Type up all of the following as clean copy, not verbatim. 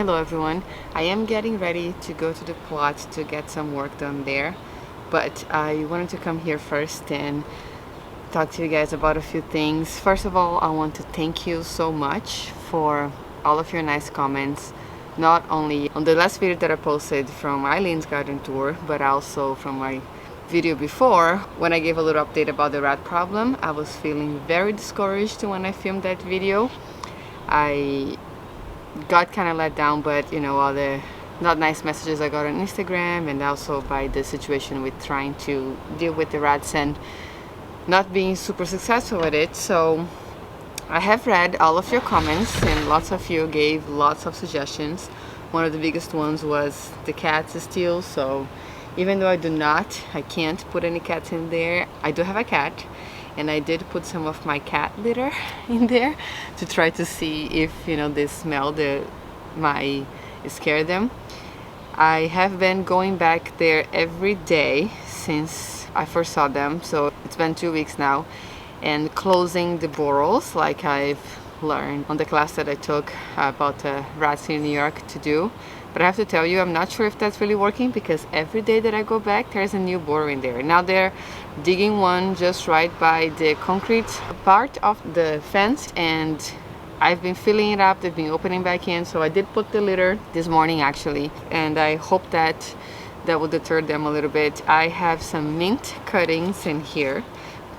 Hello everyone. I am getting ready to go to the plot to get some work done there, but I wanted to come here first and talk to you guys about a few things. First of all, I want to thank you so much for all of your nice comments, not only on the last video that I posted from Eileen's garden tour, but also from my video before when I gave a little update about the rat problem. I was feeling very discouraged when I filmed that video. I got kind of let down, but you know, all the not nice messages I got on Instagram, and also by the situation with trying to deal with the rats and not being super successful with it. So I have read all of your comments, and lots of you gave lots of suggestions. One of the biggest ones was the cats still, so even though I can't put any cats in there, I do have a cat, and I did put some of my cat litter in there to try to see if, you know, the smell might scare them. I have been going back there every day since I first saw them, so it's been 2 weeks now, and closing the burrows like I've learned on the class that I took about rats in New York to do. But I have to tell you, I'm not sure if that's really working, because every day that I go back, there's a new burrow in there. Now they're digging one just right by the concrete part of the fence, and I've been filling it up. They've been opening back in, so I did put the litter this morning actually, and I hope that will deter them a little bit. I have some mint cuttings in here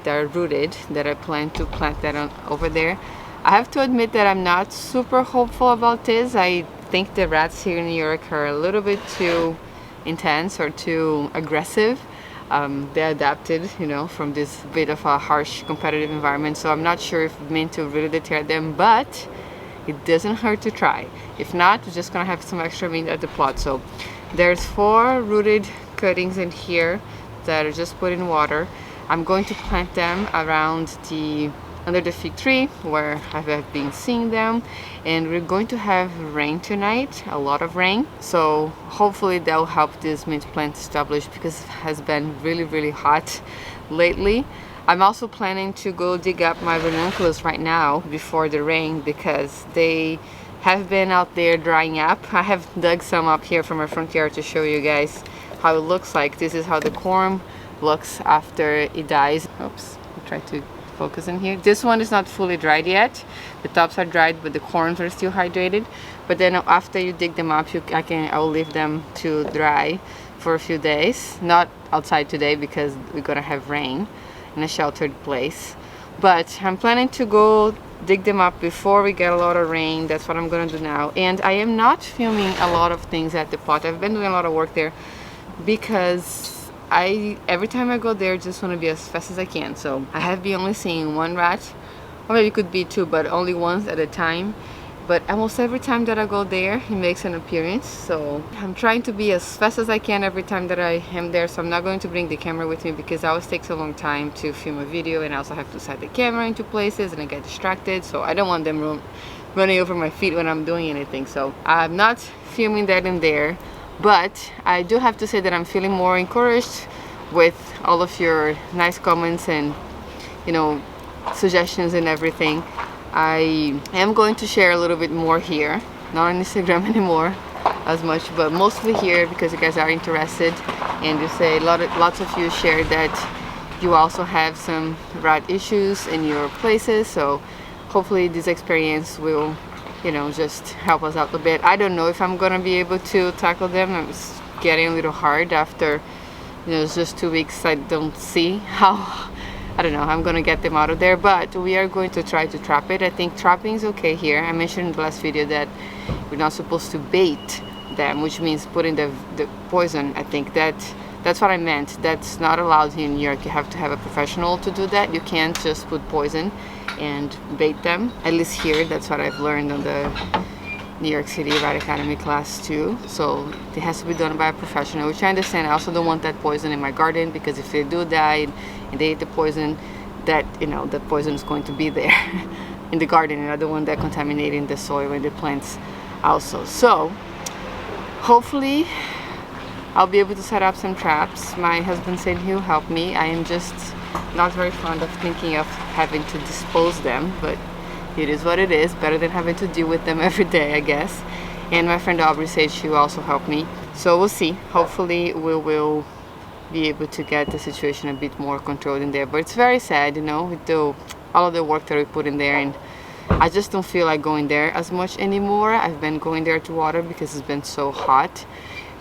that are rooted that I plan to plant that over there. I have to admit that I'm not super hopeful about this. I think the rats here in New York are a little bit too intense or too aggressive. They adapted, you know, from this bit of a harsh competitive environment, so I'm not sure if mint will really deter them, but it doesn't hurt to try. If not, we're just gonna have some extra mint at the plot. So there's 4 rooted cuttings in here that are just put in water. I'm going to plant them around under the fig tree where I have been seeing them, and we're going to have rain tonight, a lot of rain, so hopefully that will help this mint plant establish, because it has been really hot lately. I'm also planning to go dig up my ranunculus right now before the rain, because they have been out there drying up. I have dug some up here from my front yard to show you guys how it looks like. This is how the corm looks after it dies. Oops, I'll try to focus in here. This one is not fully dried yet. The tops are dried, but the corms are still hydrated. But then after you dig them up, I will leave them to dry for a few days. Not outside today because we're gonna have rain, in a sheltered place. But I'm planning to go dig them up before we get a lot of rain. That's what I'm gonna do now. And I am not filming a lot of things at the plot. I've been doing a lot of work there because every time I go there, just want to be as fast as I can. So I have been only seeing 1 rat, or maybe it could be 2, but only once at a time. But almost every time that I go there, he makes an appearance. So I'm trying to be as fast as I can every time that I am there. So I'm not going to bring the camera with me, because it always takes a long time to film a video, and I also have to set the camera into places and I get distracted. So I don't want them running over my feet when I'm doing anything. So I'm not filming that in there. But I do have to say that I'm feeling more encouraged with all of your nice comments and, you know, suggestions and everything. I am going to share a little bit more here, not on Instagram anymore as much, but mostly here, because you guys are interested, and you say lots of you shared that you also have some rat issues in your places. So hopefully this experience will, you know, just help us out a bit. I don't know if I'm gonna be able to tackle them. It's getting a little hard after, you know, it's just 2 weeks. I don't see how, I don't know, I'm gonna get them out of there, but we are going to try to trap it. I think trapping is okay here. I mentioned in the last video that we're not supposed to bait them, which means putting the poison. I think that's what I meant. That's not allowed in New York. You have to have a professional to do that. You can't just put poison and bait them, at least here. That's what I've learned on the New York City Rat Academy class too. So it has to be done by a professional, which I understand. I also don't want that poison in my garden, because if they do die and they eat the poison, that, you know, the poison is going to be there in the garden, and I don't want that contaminating the soil and the plants also. So hopefully I'll be able to set up some traps. My husband said he'll help me. I am just not very fond of thinking of having to dispose them, but it is what it is. Better than having to deal with them every day, I guess. and my friend Aubrey said she will also help me. So we'll see. Hopefully we will be able to get the situation a bit more controlled in there. But it's very sad, you know, with all of the work that we put in there, and I just don't feel like going there as much anymore. I've been going there to water because it's been so hot,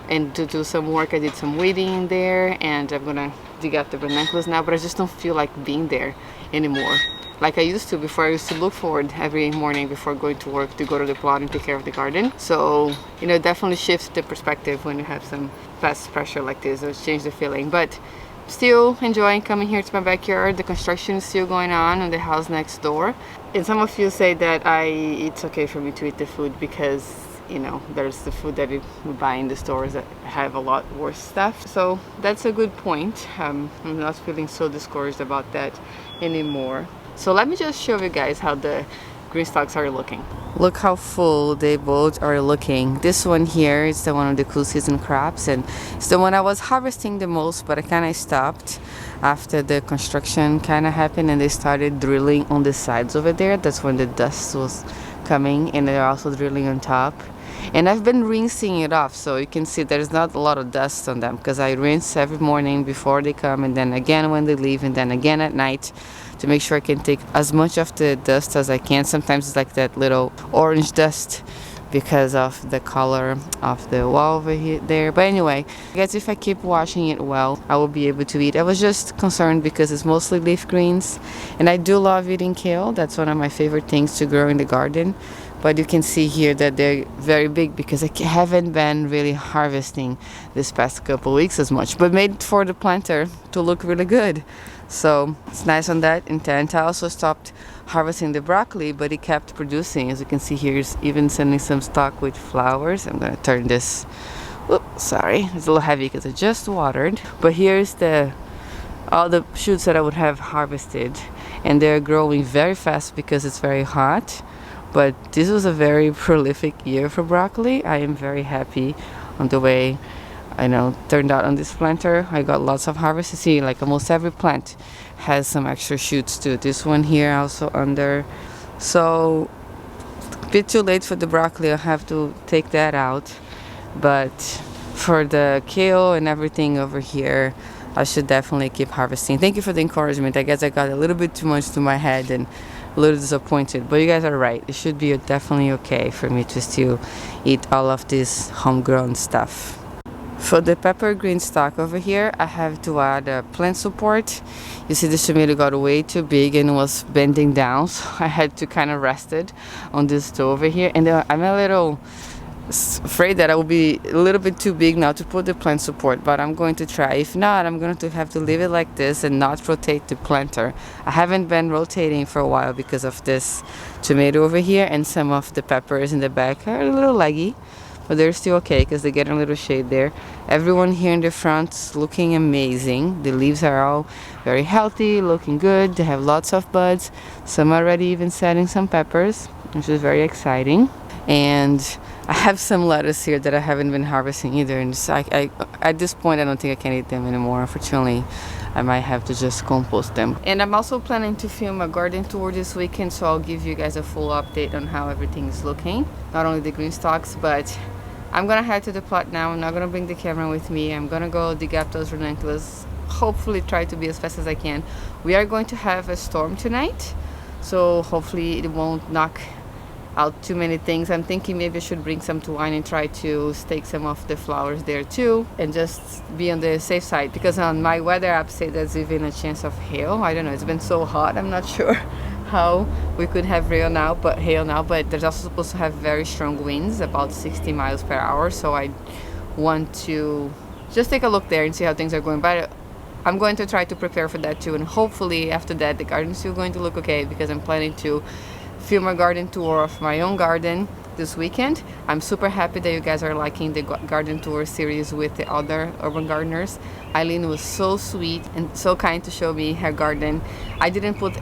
and to do some work. I did some weeding in there, and I'm gonna dig out the ranunculus now, but I just don't feel like being there anymore like I used to before. I used to look forward every morning before going to work to go to the plot and take care of the garden. So, you know, it definitely shifts the perspective when you have some fast pressure like this. It'll change the feeling, but still enjoying coming here to my backyard. The construction is still going on the house next door, and some of you say that it's okay for me to eat the food because, you know, there's the food that we buy in the stores that have a lot worse stuff. So that's a good point. I'm not feeling so discouraged about that anymore. So let me just show you guys how the green stalks are looking. Look how full they both are looking. This one here is the one of the cool season crops, and it's the one I was harvesting the most, but I kind of stopped after the construction kind of happened and they started drilling on the sides over there. That's when the dust was coming, and they're also drilling on top. And I've been rinsing it off, so you can see there's not a lot of dust on them because I rinse every morning before they come, and then again when they leave, and then again at night to make sure I can take as much of the dust as I can. Sometimes it's like that little orange dust because of the color of the wall over here there. But anyway, I guess if I keep washing it well, I will be able to eat. I was just concerned because it's mostly leaf greens, and I do love eating kale. That's one of my favorite things to grow in the garden. But you can see here that they're very big because I haven't been really harvesting this past couple weeks as much, but made for the planter to look really good. So it's nice on that intent. I also stopped harvesting the broccoli, but it kept producing. As you can see here, it's even sending some stalk with flowers. I'm gonna turn this, oops, sorry, it's a little heavy because I just watered. But here's all the shoots that I would have harvested, and they're growing very fast because it's very hot. But this was a very prolific year for broccoli. I am very happy on the way turned out on this planter. I got lots of harvest. You see, like almost every plant has some extra shoots too. This one here also under. So a bit too late for the broccoli. I'll have to take that out. But for the kale and everything over here, I should definitely keep harvesting. Thank you for the encouragement. I guess I got a little bit too much to my head and a little disappointed, but you guys are right. It should be definitely okay for me to still eat all of this homegrown stuff. For the pepper green stalk over here, I have to add a plant support. You see, this tomato got way too big and was bending down, so I had to kind of rest it on this toe over here. And I'm a little afraid that I will be a little bit too big now to put the plant support, but I'm going to try. If not, I'm going to have to leave it like this and not rotate the planter. I haven't been rotating for a while because of this tomato over here, and some of the peppers in the back are a little leggy, but they're still okay because they get a little shade there. Everyone here in the front's looking amazing. The leaves are all very healthy, looking good. They have lots of buds. Some already even setting some peppers, which is very exciting. And I have some lettuce here that I haven't been harvesting either, and at this point I don't think I can eat them anymore. Unfortunately, I might have to just compost them. And I'm also planning to film a garden tour this weekend, so I'll give you guys a full update on how everything is looking. Not only the green stalks, but I'm gonna head to the plot now. I'm not gonna bring the camera with me. I'm gonna go dig up those ranunculus, hopefully try to be as fast as I can. We are going to have a storm tonight, so hopefully it won't knock out too many things. I'm thinking maybe I should bring some to wine and try to stake some of the flowers there too, and just be on the safe side, because on my weather app say there's even a chance of hail. I don't know, it's been so hot, I'm not sure how we could have hail now, but there's also supposed to have very strong winds, about 60 miles per hour, so I want to just take a look there and see how things are going. But I'm going to try to prepare for that too, and hopefully after that the garden's still going to look okay, because I'm planning to film a garden tour of my own garden this weekend. I'm super happy that you guys are liking the garden tour series with the other urban gardeners. Eileen was so sweet and so kind to show me her garden. I didn't put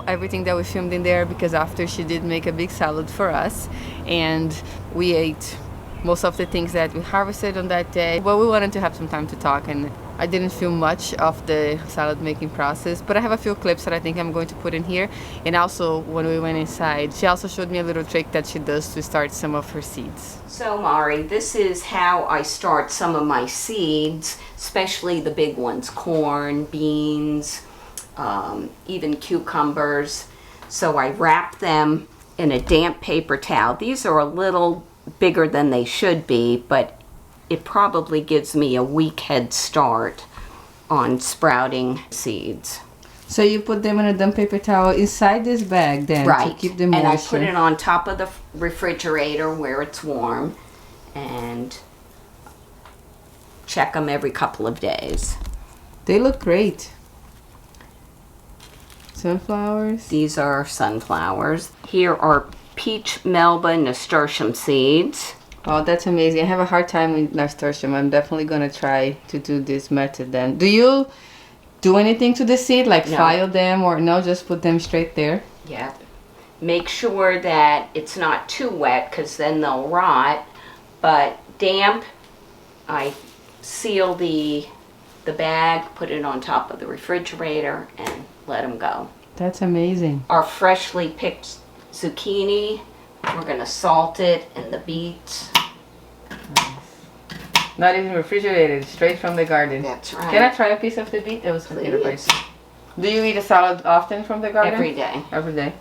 everything that we filmed in there because after she did make a big salad for us, and we ate most of the things that we harvested on that day. But we wanted to have some time to talk, and I didn't film much of the salad making process, but I have a few clips that I think I'm going to put in here. And also, when we went inside, she also showed me a little trick that she does to start some of her seeds. So Mari, this is how I start some of my seeds, especially the big ones, corn, beans, even cucumbers. So I wrap them in a damp paper towel. These are a little bigger than they should be, but it probably gives me a week head start on sprouting seeds. So you put them in a damp paper towel inside this bag then, Right. to keep the moisture. And I put it on top of the refrigerator where it's warm and check them every couple of days. They look great. Sunflowers. These are sunflowers. Here are peach melba nasturtium seeds. Oh, that's amazing. I have a hard time with nasturtium. I'm definitely gonna try to do this method then. Do you do anything to the seed, like No. file them, or no, just put them straight there? Yep. Make sure that it's not too wet because then they'll rot, but damp. I seal the bag, put it on top of the refrigerator, and let them go. That's amazing. Our freshly picked zucchini, we're gonna salt it, and the beets. Not even refrigerated, straight from the garden. That's right. Can I try a piece of the beet? It was potato Please. rice. Do you eat a salad often from the garden? Every day. Every day.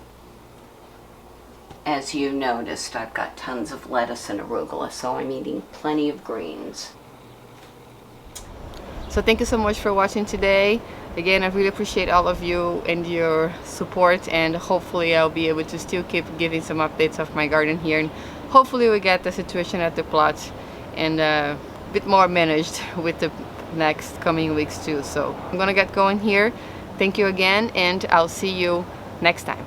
As you noticed, I've got tons of lettuce and arugula, so I'm eating plenty of greens. So thank you so much for watching today. Again, I really appreciate all of you and your support, and hopefully I'll be able to still keep giving some updates of my garden here, and hopefully we get the situation at the plot and a bit more managed with the next coming weeks too. So I'm gonna get going here. Thank you again, and I'll see you next time.